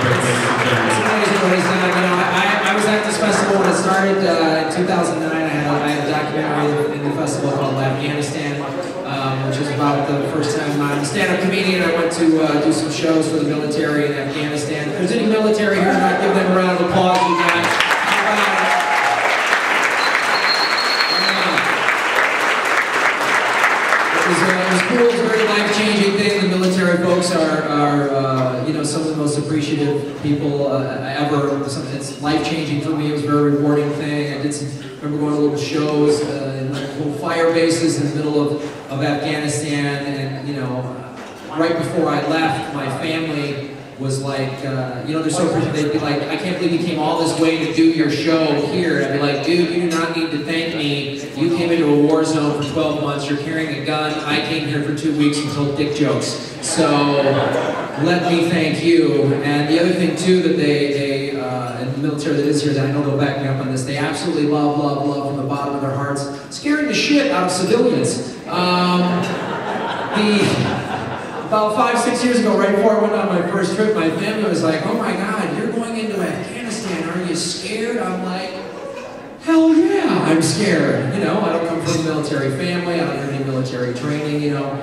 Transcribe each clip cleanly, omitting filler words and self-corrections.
amazing what he's done. You know, I was at this festival when it started in 2009. I had a documentary in the festival called Afghanistan, which was about the first time I'm a stand-up comedian. I went to do some shows for the military in Afghanistan. If there's any military here, I'd give them a round of applause, you guys. It was cool. It was a very life-changing thing. The military folks are you know, some of the most appreciative people ever. It's life-changing for me. It was a very rewarding thing. I did remember going to little shows in little fire bases in the middle of Afghanistan, and you know, right before I left, my family was like, you know, they're so appreciative. They'd be like, I can't believe you came all this way to do your show here. And I'd be like, dude, you do not need to thank me. You came into a war zone for 12 months. You're carrying a gun. I came here for 2 weeks and told dick jokes. So let me thank you. And the other thing too that they and the military that is here, that I know they'll back me up on this, they absolutely love, love, love from the bottom of their hearts, scaring the shit out of civilians. About 5-6 years ago, right before I went on my first trip, my family was like, oh my God, you're going into Afghanistan, are you scared? I'm like, hell yeah, I'm scared. You know, I don't come from a military family, I don't have any military training, you know,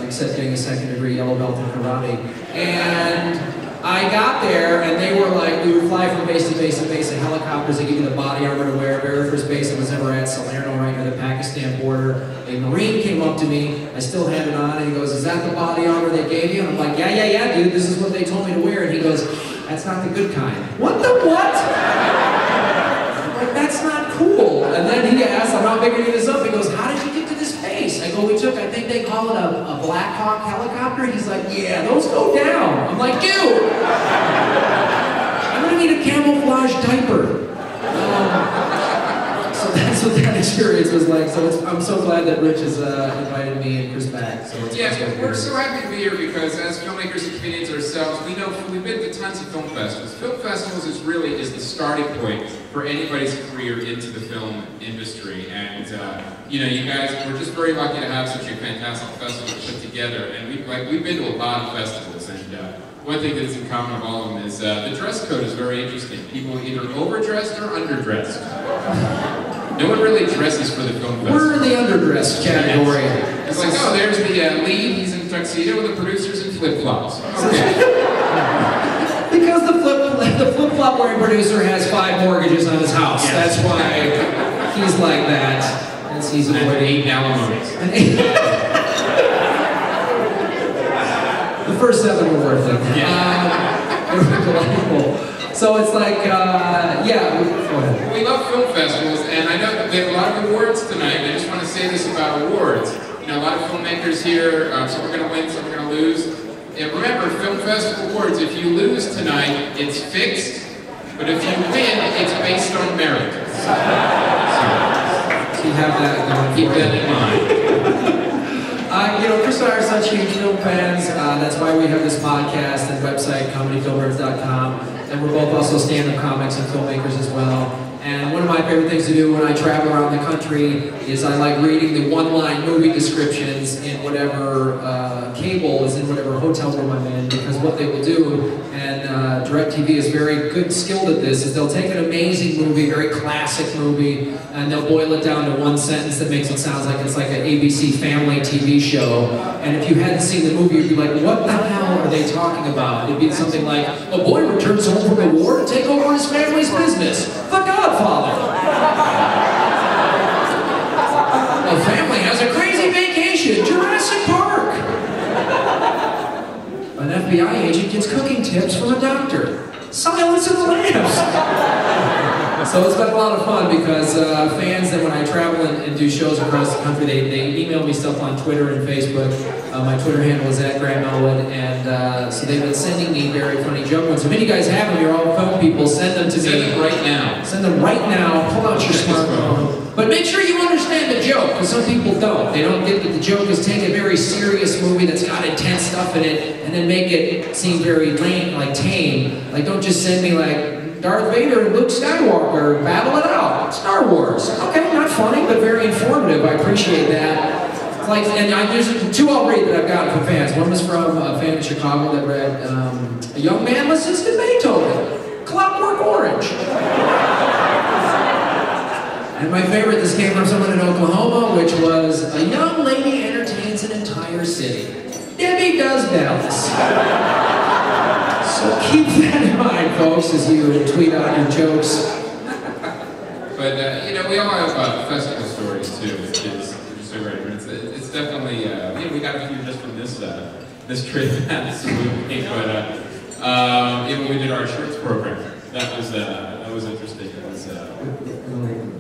except getting a second-degree yellow belt in karate. And I got there, and they were like, we would fly from base to base to base in helicopters. They give you the body armor to wear. Very first base I was ever at, Salerno, right near the Pakistan border. A Marine came up to me, I still had it on, and he goes, is that the body armor they gave you? And I'm like, yeah, dude, this is what they told me to wear. And he goes, that's not the good kind. What the what? I'm like, that's not cool. And then he asked, I'm not making this up, he goes, how did you get to this base? I go, we took, I think they call it a Black Hawk helicopter. He's like, yeah, those go down. I'm like, dude, I'm gonna need a camouflage diaper. So that's what that experience was like. So I'm so glad that Rich has invited me and Chris back. So we're so happy to be here because as filmmakers and comedians ourselves, we know we've been to tons of film festivals. Film festivals is the starting point for anybody's career into the film industry. And you know, you guys, we're just very lucky to have such a fantastic festival to put together. And we've been to a lot of festivals, and one thing that is in common with all of them is the dress code is very interesting. People are either overdressed or underdressed. No one really dresses for the film festival. We're in the underdressed category. It's like, oh, there's the lead, he's in a tuxedo, and the producer's in flip-flops. Okay. Because the flip-flop wearing producer has 5 mortgages on his house. Yes. That's why he's like that. He's avoiding 8 alimonies. The first 7 were worth it. Yeah. They were delightful. So it's like, yeah. Go ahead. We love film festivals, and I know that we have a lot of awards tonight. I just want to say this about awards. You know, a lot of filmmakers here, some are going to win, some are going to lose. And remember, film festival awards, if you lose tonight, it's fixed, but if you win, it's based on merit. So you have that, keep that in mind. You know, Chris and I are such huge film fans. That's why we have this podcast and website, comedyfilmnerds.com. And we're both also stand-up comics and filmmakers as well. And one of my favorite things to do when I travel around the country is I like reading the one-line movie descriptions in whatever cable is in whatever hotel room I'm in, because what they will do, and DirecTV is very good, skilled at this, is they'll take an amazing movie, very classic movie, and they'll boil it down to one sentence that makes it sound like it's like an ABC family TV show. And if you hadn't seen the movie, you'd be like, what the hell are they talking about? It'd be something like, a boy returns home from the war to take over his family's business. The Godfather. A family has a crazy vacation. Jurassic Park. An FBI agent gets cooking tips from a doctor. Silence of the Lambs. So it's been a lot of fun because fans that when I travel and do shows across the country, they email me stuff on Twitter and Facebook. My Twitter handle is @GrantMelwood, and so they've been sending me very funny joke ones. So many of you guys have them, you're all film people, send them to me. Send them right now. Send them right now, pull out your smartphone. But make sure you understand the joke, because some people don't. They don't get that the joke is take a very serious movie that's got intense stuff in it, and then make it seem very lame, like tame. Like, don't just send me like, Darth Vader and Luke Skywalker battle it out. Star Wars. Okay, not funny, but very informative. I appreciate that. like, and there's two I'll read that I've got from fans. One was from a fan in Chicago that read, a young man listens to Beethoven, Clockwork Orange. And my favorite, this came from someone in Oklahoma, which was, a young lady entertains an entire city. Debbie does Dallas. So keep that in mind, folks, as you tweet out your jokes. But, you know, we all have festival stories, too, which is so great. It's definitely, you know, we got a few just from this trip, absolutely. But, even when we did our shorts program, that was interesting. It was,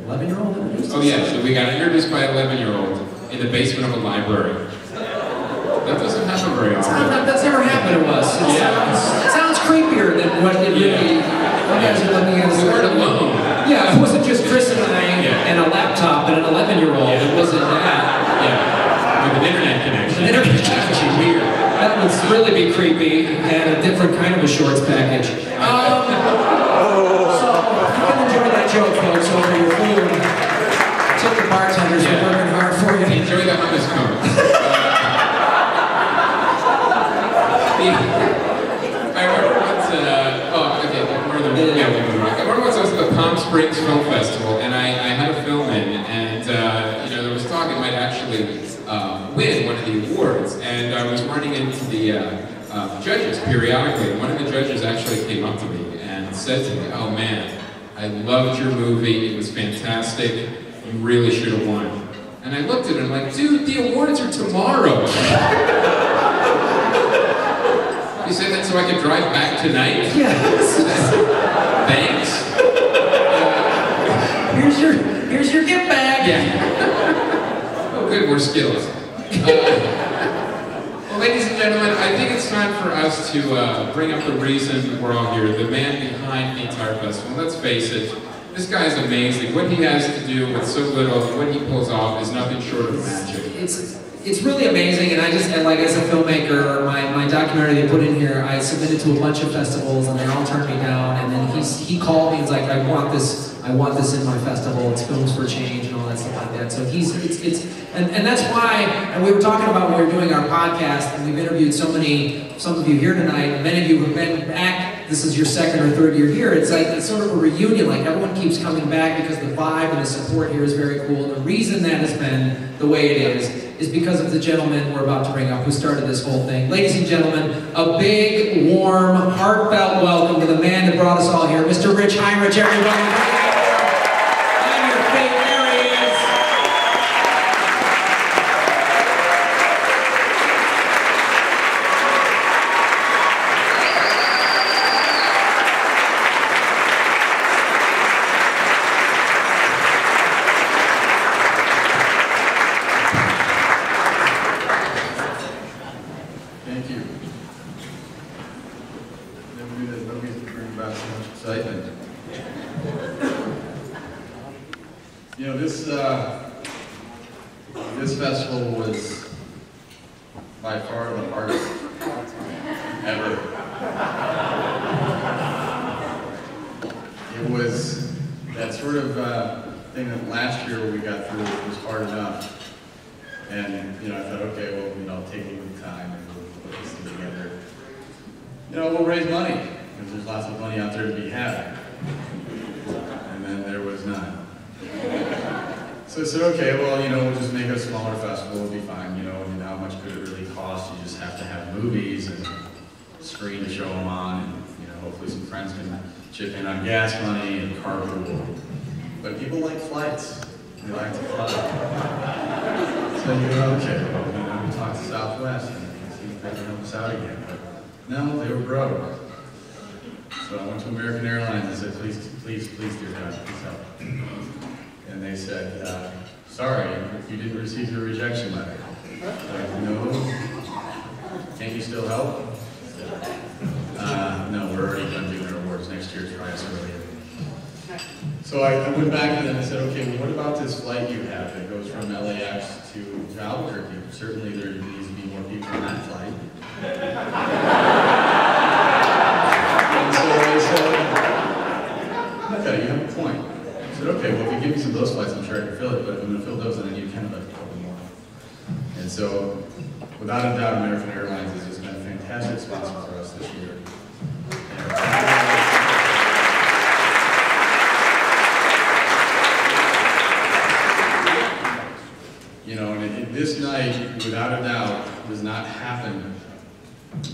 11-year-old? Oh, yeah, so we got introduced by an 11-year-old in the basement of a library. That doesn't happen very often. That's never happened to us. It sounds creepier than what it really. You guys are looking at. We weren't alone. Yeah, it wasn't just Chris and I and a laptop and an 11-year-old. It wasn't that. Yeah, with an internet connection. An internet connection. Weird. That would really be creepy and a different kind of a shorts package. So you can enjoy that joke, folks, over your food. Tip the bartenders for working hard for you. Enjoy the hummus cones. I remember once, I remember once I was at the Palm Springs Film Festival, and I had a film in, and you know, there was talk it might actually win one of the awards, and I was running into the judges periodically, and one of the judges actually came up to me and said to me, "Oh man, I loved your movie, it was fantastic, you really should have won." And I looked at him like, "Dude, the awards are tomorrow." You said that so I could drive back tonight? Yes. Thanks. Here's your gift bag. Yeah. Oh, good, more Skittles. Well, ladies and gentlemen, I think it's time for us to bring up the reason we're all here, the man behind the entire festival. Let's face it, this guy is amazing. What he has to do with so little, what he pulls off is nothing short of magic. It's really amazing, and like as a filmmaker, my documentary they put in here, I submitted to a bunch of festivals, and they all turned me down. And then he called me and was like, I want this in my festival. It's Films for Change and all that stuff like that. So and that's why. And we were talking about when we were doing our podcast, and we've interviewed some of you here tonight, and many of you have been back. This is your second or third year here. It's like it's sort of a reunion. Like everyone keeps coming back because the vibe and the support here is very cool. And the reason that has been the way it is because of the gentleman we're about to bring up who started this whole thing. Ladies and gentlemen, a big, warm, heartfelt welcome to the man that brought us all here, Mr. Rich Heinrich, everybody. I'm your favorite. There he is. Thank you. Never knew that movies would bring about so much excitement. You know, this festival was by far the hardest ever. It was that sort of thing that last year we got through was hard enough. And, you know, I thought, okay, well, you know, I'll take a little time and we'll put this thing together. You know, we'll raise money, because there's lots of money out there to be had. And then there was none. So I said, okay, well, you know, we'll just make a smaller festival, it'll be fine, you know, and how much could it really cost? You just have to have movies and a screen to show them on, and, you know, hopefully some friends can chip in on gas money and carpool. But people like flights. They like to fly. So you go, okay, well, you know, we talked to Southwest and see if they can help us out again. But no, they were broke. So I went to American Airlines and said, please, dear God, please help. And they said, sorry, you didn't receive your rejection letter. Like, no. Can't you still help? No, we're already done doing our awards. Next year, try us earlier. So I went back to them and said, okay, well, what about this flight you have that goes from LAX to Albuquerque? Certainly there needs to be more people on that flight. And so I said, okay, you have a point. I said, okay, well, if you give me some of those flights, I'm sure I can fill it, but if I'm going to fill those, then I need kind of a couple more. And And so, without a doubt, American Airlines has just been a fantastic sponsor for us this year. You know, and this night, without a doubt, does not happen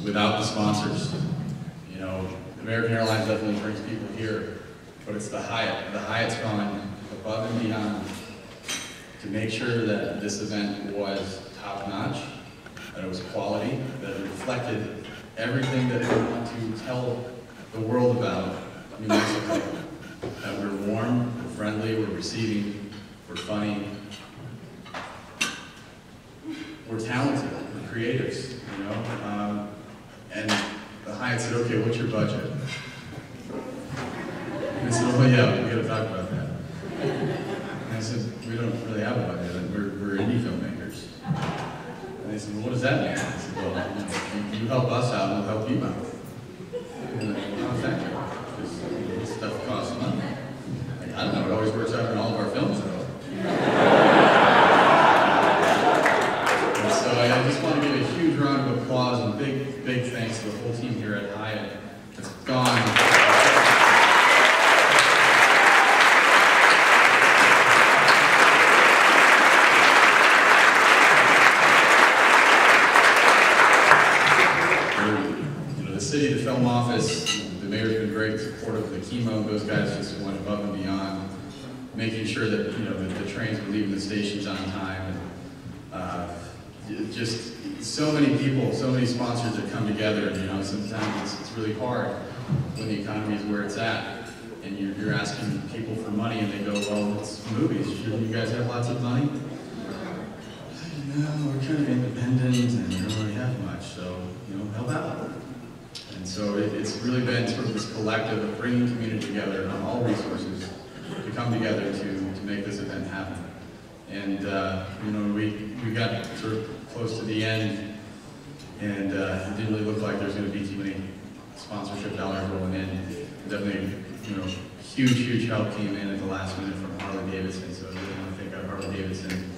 without the sponsors. You know, American Airlines definitely brings people here, but it's the Hyatt. The Hyatt's gone above and beyond to make sure that this event was top-notch, that it was quality, that it reflected everything that they want to tell the world about New Mexico. That we're warm, we're friendly, we're receiving, we're funny, we're talented, we're creatives, you know? And the Hyatt said, okay, what's your budget? And I said, oh yeah, we gotta talk about that. And I said, we don't really have a budget, we're indie filmmakers. And they said, well, what does that mean? I said, well, you help us out, we'll help you out. And they're like, well, thank you, because this stuff costs money. Like, I don't know, it always works out in all of our films, though. And so I just want to give a huge round of applause and big thanks to the whole team here at Hyatt that's gone. The film office, the mayor's been great supportive of the chemo. Those guys just went above and beyond, making sure that the trains were leaving the stations on time. And, just so many people, so many sponsors that come together. You know, sometimes it's really hard when the economy is where it's at, and you're asking people for money, and they go, "Well, it's movies. Shouldn't you guys have lots of money?" No, we're kind of independent, and we don't really have much, so help out. And so it's really been sort of this collective of bringing community together on all resources to come together to make this event happen. And we got sort of close to the end, and it didn't really look like there's going to be too many sponsorship dollars rolling in. Definitely, huge help came in at the last minute from Harley Davidson. So I really want to thank Harley Davidson.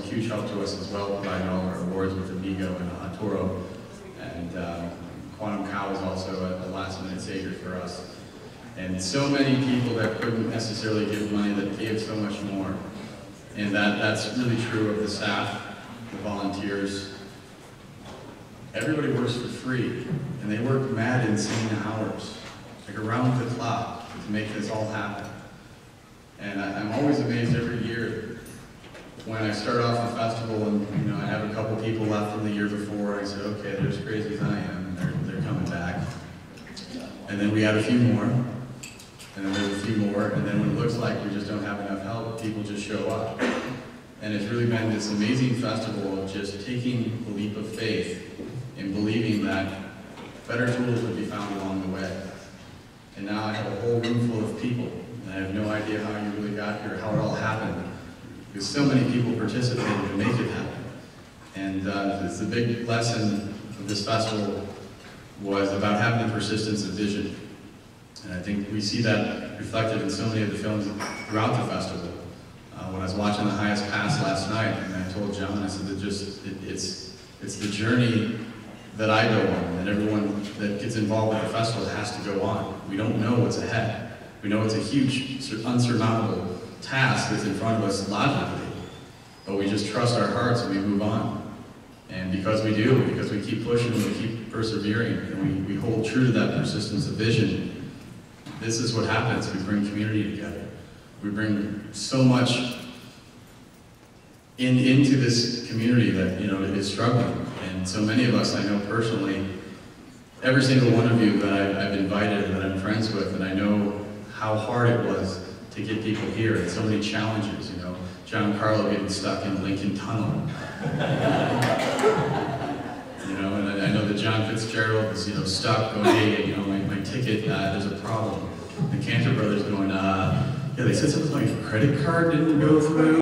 Huge help to us as well, providing all of our awards with Amigo and Toro. And Quantum Cow was also a last-minute savior for us. And so many people that couldn't necessarily give money that gave so much more. And that's really true of the staff, the volunteers. Everybody works for free, and they work mad, insane hours, like around the clock, to make this all happen. And I'm always amazed every year when I start off the festival, and I have a couple people left from the year before. I said, okay, they're as crazy as I am, and they're coming back. And then we have a few more, and then there's a few more, and then when it looks like we just don't have enough help, people just show up. And it's really been this amazing festival of just taking the leap of faith and believing that better tools would be found along the way. And now I have a whole room full of people, and I have no idea how you really got here, how it all happened. Because so many people participated to make it happen. And it's the big lesson of this festival was about having the persistence of vision. And I think we see that reflected in so many of the films throughout the festival. When I was watching The Highest Pass last night, and I told John, I said that it's the journey that I go on, that everyone that gets involved with the festival has to go on. We don't know what's ahead. We know it's a huge, unsurmountable task that's in front of us logically, but we just trust our hearts and we move on. And because we do, because we keep pushing and we keep persevering, and we hold true to that persistence of vision, this is what happens. We bring community together. We bring so much into this community that is struggling. And so many of us, I know personally, every single one of you that I've invited and that I'm friends with, and I know how hard it was to get people here, and so many challenges, John Carlo getting stuck in Lincoln Tunnel. And I know that John Fitzgerald was, stuck going, hey, my ticket, there's a problem. The Cantor brothers going, yeah, they said something like your credit card didn't go through.